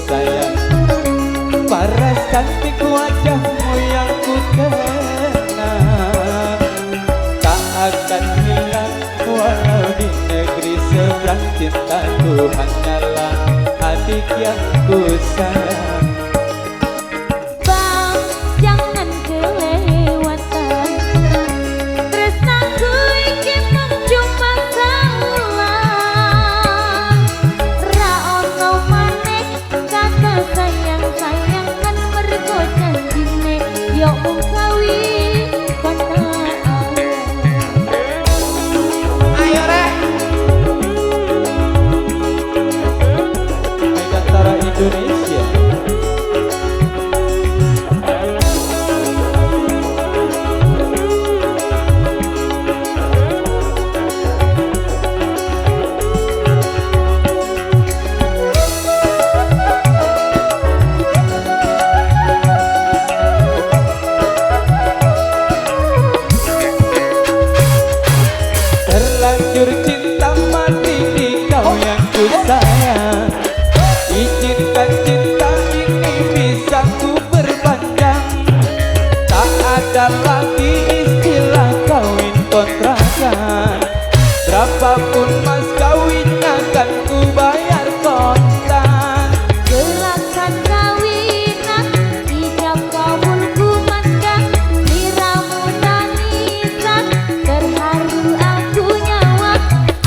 sayang. Paras cantik wajahmu yang ku kenang, tak akan hilang walau di negeri seberang. Cintaku hanyalah adik yang ku sayang. Bang, jangan kelewatan, tresnaku iki mung cuma salah. Ra ono maneh kata sayang-sayang kan mergo janjine yo mung kawin kono. Ayo rek, Megantara Indonesia. Terlanjur cinta mati di kau yang ku sayang. Izinkan cinta ini bisa ku perpanjang. Tak ada lagi istilah kawin kontrakan. Berapapun mas kawinnya kan ku bayar kontan. Gerakan kawinan ijab kabul kumandang, liramu tangisan terharu aku nyawa.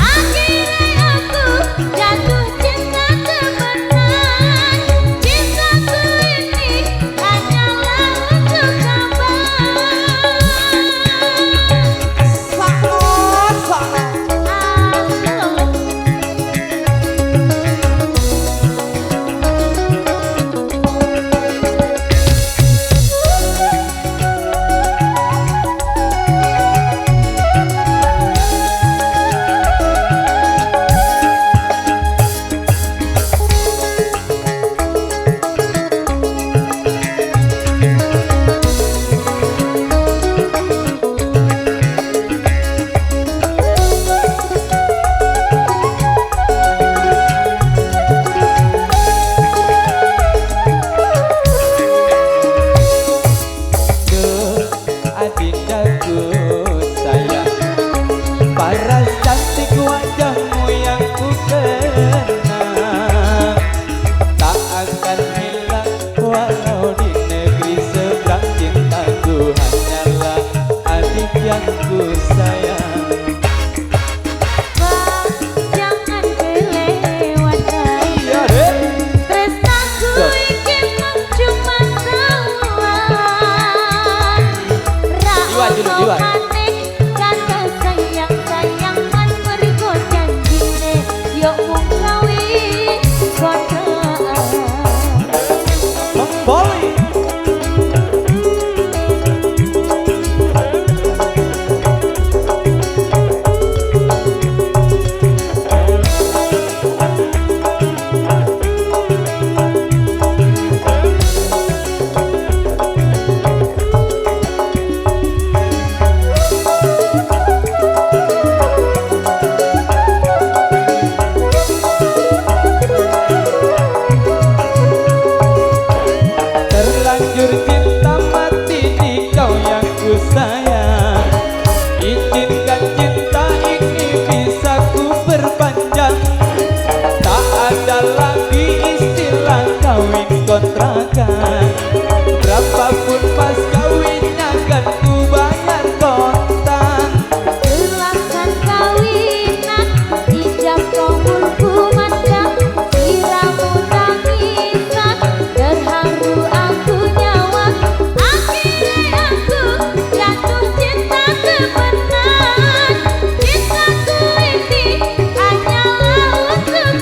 Akhirnya aku jatuh cinta temenan. Cintaku ini hanyalah untuk adindaku sayang. Paras cantik wajahmu yang ku kenang, tak akan hilang walau di negeri seberang. Cintaku hanyalah adik yang ku sayang. Bang, jangan kelewatan, Iya deh. tresnaku iki mung cuma salah. Ra ono maneh kata sayang-sayang kan mergo janjine yo mung kawin kontrakan. Memboli. Terlanjur cinta mati di kau yang ku sayang. Izinkan cinta ini bisa ku perpanjang. Tak ada lagi istilah kawin kontrakan. Berapapun mas kawinnya kan ku bayar kontan. Gerakan kawinan ijab kabul kumandang, liramu tangisan terharu aku nyawa. Akhirnya aku jatuh cinta temenan. Cintaku ini hanyalah untuk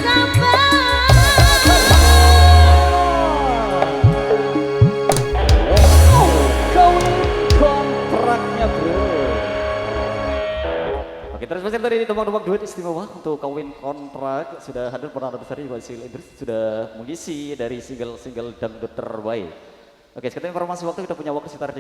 Terus pasir tadi tembang-tembang duet istimewa untuk kawin kontrak sudah hadir pernah besar di Wasil Idris sudah mengisi dari single-single dangdut terbaik. Oke, sekitar informasi waktu kita punya waktu sekitar 3